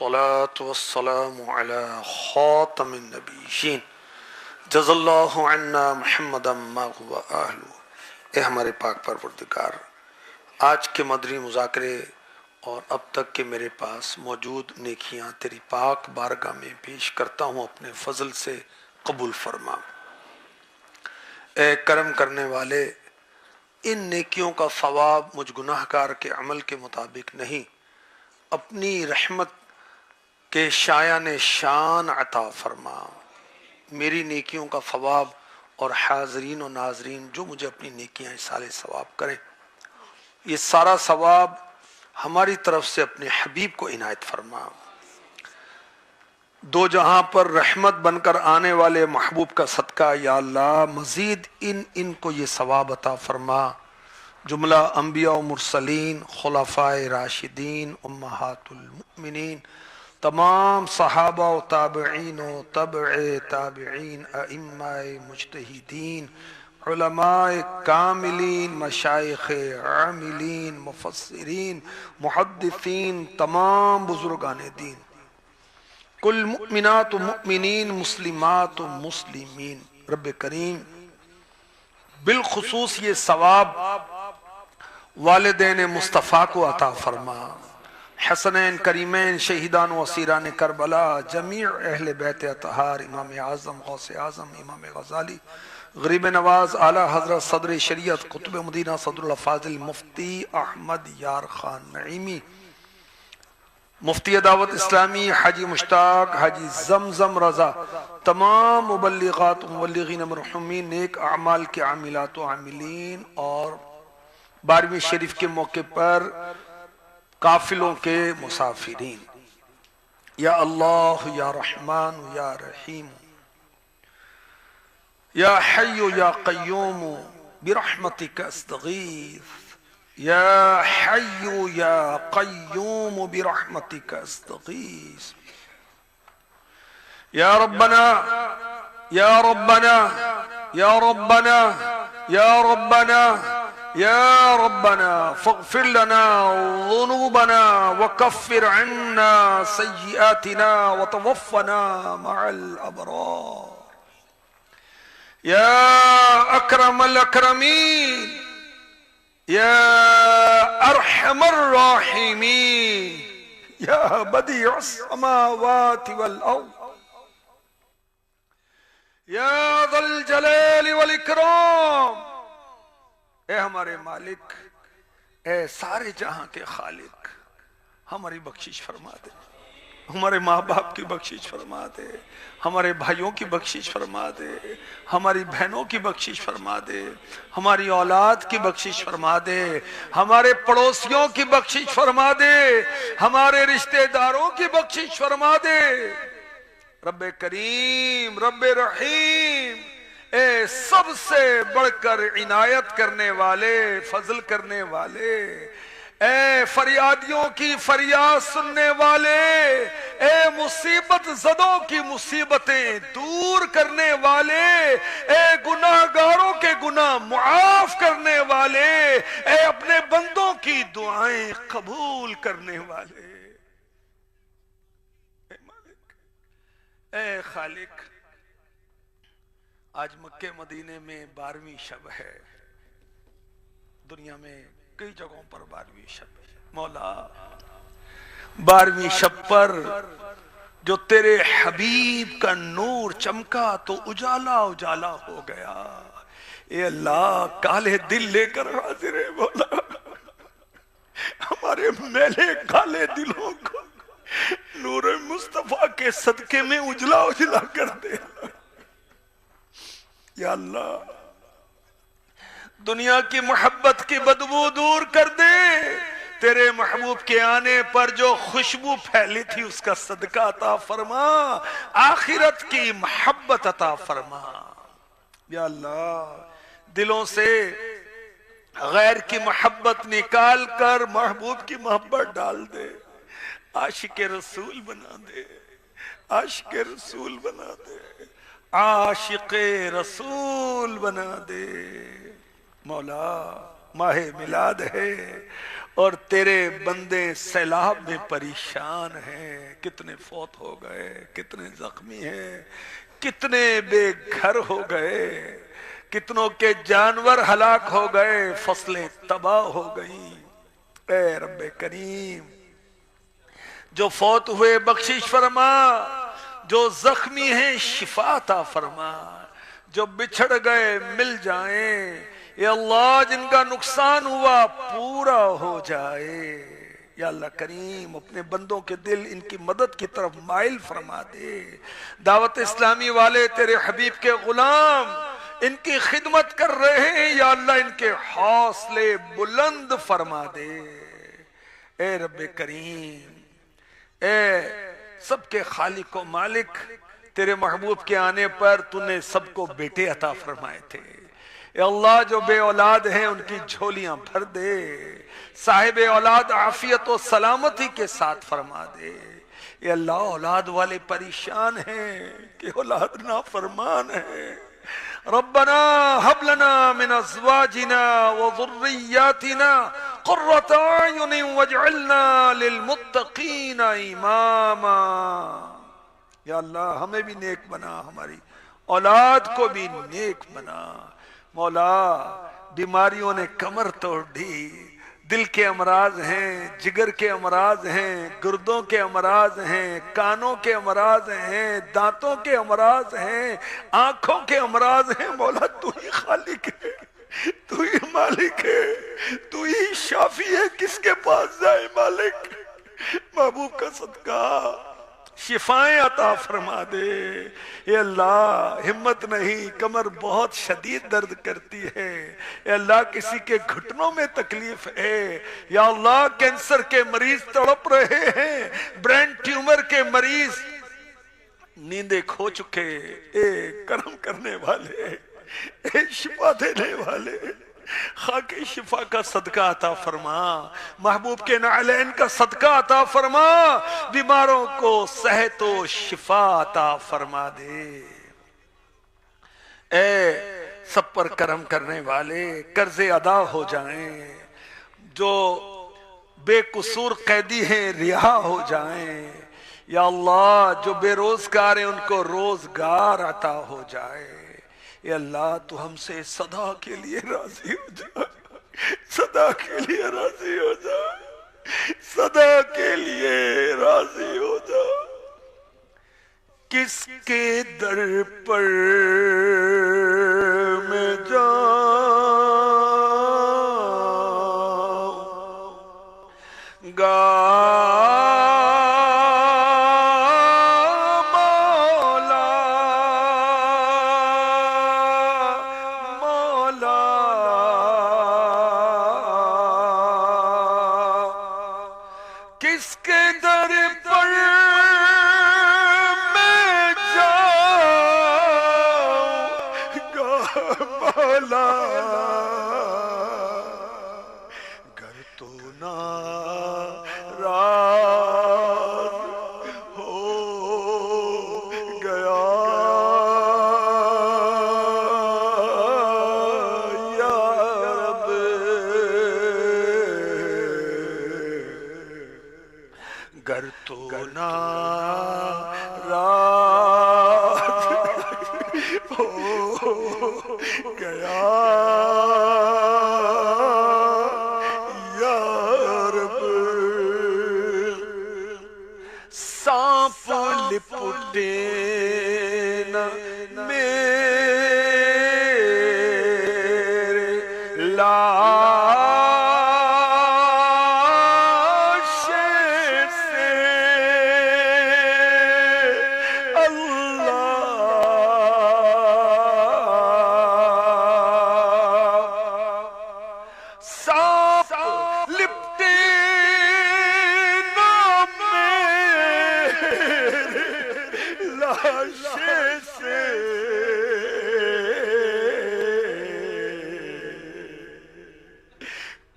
والصلاة والسلام على خاتم النبیین جزا اللہ عنا محمدا ما هو اہلہ۔ اے ہمارے پاک پروردگار، آج کے مدنی مذاکرے اور اب تک کے میرے پاس موجود نیکیاں تیری پاک بارگاہ میں پیش کرتا ہوں، اپنے فضل سے قبول فرما۔ اے کرم کرنے والے، ان نیکیوں کا ثواب مجھ گناہ گار کے عمل کے مطابق نہیں، اپنی رحمت کے شایان شان عطا فرما۔ میری نیکیوں کا ثواب اور حاضرین و ناظرین جو مجھے اپنی نیکیاں اصالِ ثواب کریں، یہ سارا ثواب ہماری طرف سے اپنے حبیب کو عنایت فرما۔ دو جہاں پر رحمت بن کر آنے والے محبوب کا صدقہ یا اللہ مزید ان کو یہ ثواب عطا فرما۔ جملہ انبیاء و مرسلین، خلفاء راشدین، امہات المؤمنین، تمام صحابہ و تابعین و تبع تابعین، ائمہ مجتہدین، علماء کاملین، مشائخ عاملین، مفسرین، محدثین، تمام بزرگان دین، کل مؤمنات و مؤمنین، مسلمات و مسلمین۔ رب کریم بالخصوص یہ ثواب والدین مصطفیٰ کو عطا فرما، حسنین کریمین، شہیدان و اسیران کربلا، جمیع اہل بیت اطہار، امام اعظم، غوث اعظم، امام غزالی، غریب نواز، اعلیٰ حضرت صدر شریعت قطب مدینہ صدر الفاضل مفتی احمد یار خان نعیمی، مفتی دعوت اسلامی حاجی مشتاق، حاجی زمزم رضا، تمام مبلغات و مبلغین مرحومین، نیک اعمال کے عاملات و عاملین، اور 12ویں شریف کے موقع پر قافلوں کے مسافرین۔ یا اللہ یا رحمان یا رحیم یا حی یا قیوم برحمتک استغیث، یا حی یا قیوم برحمتک استغیث، یا ربنا یا ربنا یا ربنا یا ربنا یا ربنا فاغفر لنا ذنوبنا وکفر عنا سیئاتنا وتوفنا مع الابرار، یا اکرم الاکرمین یا ارحم الراحمین یا بدیع السماوات والارض یا ذا الجلال والاکرام۔ اے ہمارے مالک، اے سارے جہاں کے خالق، ہماری بخشش فرما دے، ہمارے ماں باپ کی بخشش فرما دے، ہمارے بھائیوں کی بخشش فرما دے، ہماری بہنوں کی بخشش فرما دے، ہماری اولاد کی بخشش فرما دے، ہمارے پڑوسیوں کی بخشش فرما دے، ہمارے رشتہ داروں کی بخشش فرما دے۔ رب کریم، رب رحیم، اے سب سے بڑھ کر عنایت کرنے والے، فضل کرنے والے، اے فریادیوں کی فریاد سننے والے، اے مصیبت زدوں کی مصیبتیں دور کرنے والے، اے گناہ گاروں کے گناہ معاف کرنے والے، اے اپنے بندوں کی دعائیں قبول کرنے والے، اے مالک، اے خالق، آج مکہ مدینے میں 12ویں شب ہے، دنیا میں کئی جگہوں پر 12ویں شب ہے۔ مولا 12ویں شب پر جو تیرے حبیب کا نور چمکا تو اجالا اجالا ہو گیا۔ اے اللہ، کالے دل لے کر حاضر ہے مولا، ہمارے میلے کالے دلوں کو نور مصطفیٰ کے صدقے میں اجلا اجلا کر دے۔ یا اللہ، دنیا کی محبت کی بدبو دور کر دے، تیرے محبوب کے آنے پر جو خوشبو پھیلی تھی اس کا صدقہ عطا فرما، آخرت کی محبت عطا فرما۔ یا اللہ، دلوں سے غیر کی محبت نکال کر محبوب کی محبت ڈال دے، عاشق رسول بنا دے، عاشق رسول بنا دے، عاشق رسول بنا دے۔ مولا ماہ میلاد ہے اور تیرے بندے سیلاب میں پریشان ہیں. کتنے فوت ہو گئے، کتنے زخمی ہیں، کتنے بے گھر ہو گئے، کتنوں کے جانور ہلاک ہو گئے، فصلیں تباہ ہو گئیں. اے رب کریم، جو فوت ہوئے بخشش فرما، جو زخمی ہیں شفا عطا فرما، جو بچھڑ گئے مل جائیں. یا اللہ جن کا نقصان ہوا پورا ہو جائے. یا اللہ کریم اپنے بندوں کے دل ان کی مدد کی طرف مائل فرما دے. دعوت اسلامی والے تیرے حبیب کے غلام ان کی خدمت کر رہے ہیں، یا اللہ ان کے حوصلے بلند فرما دے. اے رب کریم، اے سب کے خالق و مالک، تیرے محبوب کے آنے پر تو نے سب کو بیٹے عطا فرمائے تھے. اے اللہ جو بے اولاد ہیں ان کی جھولیاں بھر دے، صاحب اولاد عافیت و سلامتی کے ساتھ فرما دے. اے اللہ اولاد والے پریشان ہیں کہ اولاد نافرمان ہیں. ربنا هب لنا من ازواجنا وذرياتنا قرة اعين واجعلنا للمتقين اماما. یا اللہ ہمیں بھی نیک بنا، ہماری اولاد کو بھی نیک بنا. مولا بیماریوں نے کمر توڑ دی، دل کے امراض ہیں، جگر کے امراض ہیں، گردوں کے امراض ہیں، کانوں کے امراض ہیں، دانتوں کے امراض ہیں، آنکھوں کے امراض ہیں. مولا تو ہی خالق ہے، تو ہی مالک ہے، تو ہی شافی ہے. کس کے پاس جائے مالک؟ محبوب کا صدقہ شفائیں عطا فرما دے. اے اللہ ہمت نہیں، کمر بہت شدید درد کرتی ہے. اے اللہ کسی کے گھٹنوں میں تکلیف ہے. یا اللہ کینسر کے مریض تڑپ رہے ہیں، برین ٹیومر کے مریض نیندیں کھو چکے. اے کرم کرنے والے، اے شفا دینے والے، خاک شفا کا صدقہ عطا فرما، محبوب کے نعلین کا صدقہ عطا فرما، بیماروں کو صحت و شفا عطا فرما دے. اے سب پر کرم کرنے والے، قرضے ادا ہو جائیں، جو بے قصور قیدی ہیں رہا ہو جائیں. یا اللہ جو بے روزگار ہیں ان کو روزگار عطا ہو جائے. اے اللہ تو ہم سے صدا کے لیے راضی ہو جا، صدا کے لیے راضی ہو جا، صدا کے لیے راضی ہو جا. کس کے در پر میں جاؤں گا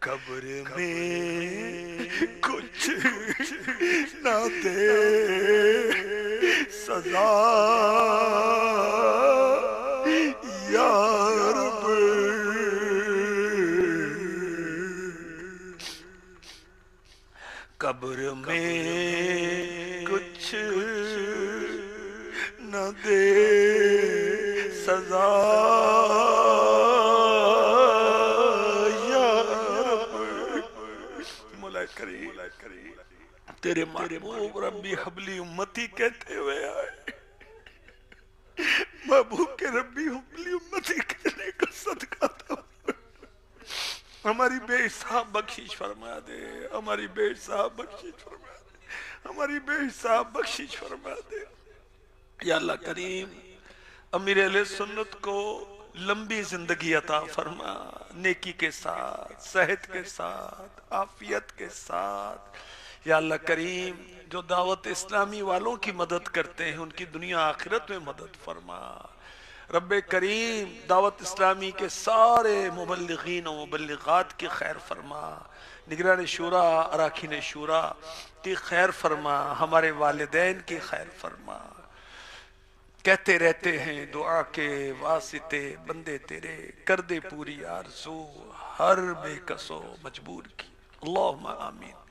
قبر میں کچھ نہ دے سزا یا رب. کچھ نہ دے سزا یا رب مولا کریم تیرے محبوب ربی حبلی امتی کہتے ہوئے آئے محبوب کے ربی حبلی امتی کہنے کا صدقہ تھا ہماری بے حساب بخشش فرما دے ہماری بے حساب بخشش فرما دے ہماری بے حساب بخشش فرما دے یا اللہ کریم امیر اہل سنت کو لمبی زندگی عطا فرما نیکی کے ساتھ صحت کے ساتھ عافیت کے ساتھ یا اللہ کریم جو دعوت اسلامی والوں کی مدد کرتے ہیں ان کی دنیا آخرت میں مدد فرما رب کریم دعوت اسلامی کے سارے مبلغین و مبلغات کی خیر فرما نگران شورا اراکین شورا کی خیر فرما ہمارے والدین کی خیر فرما کہتے رہتے ہیں دعا کے واسطے بندے تیرے کر دے پوری آرزو ہر بے کسو مجبور کی اللہم آمین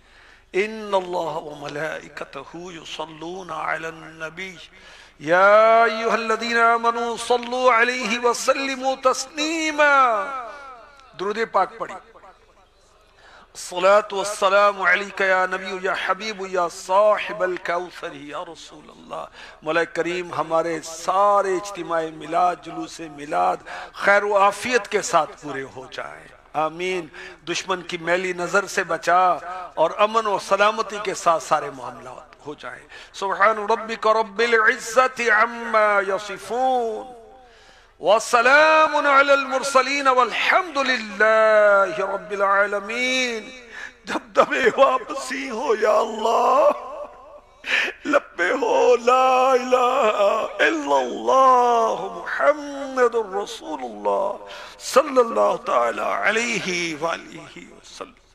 ان اللہ و ملائکتہ یصلون علی النبی یا ایہا الذین آمنوا صلو علیہ وسلموا تسلیما درود پاک پڑھی الصلاة والسلام علیک یا نبی یا حبیب یا صاحب الکوثر یا رسول اللہ مولا کریم ہمارے سارے اجتماع میلاد جلوس میلاد خیر و عافیت کے ساتھ پورے ہو جائیں آمین دشمن کی میلی نظر سے بچا اور امن و سلامتی کے ساتھ سارے معاملات ہو جائیں سبحان ربک رب العزت عما یصفون وسلام علی المرسلین والحمد للہ رب العالمین جب دبے واپسی ہو یا اللہ لپے ہو لا الہ الا اللہ محمد رسول اللہ صلی اللہ تعالی علیہ وآلہ وسلم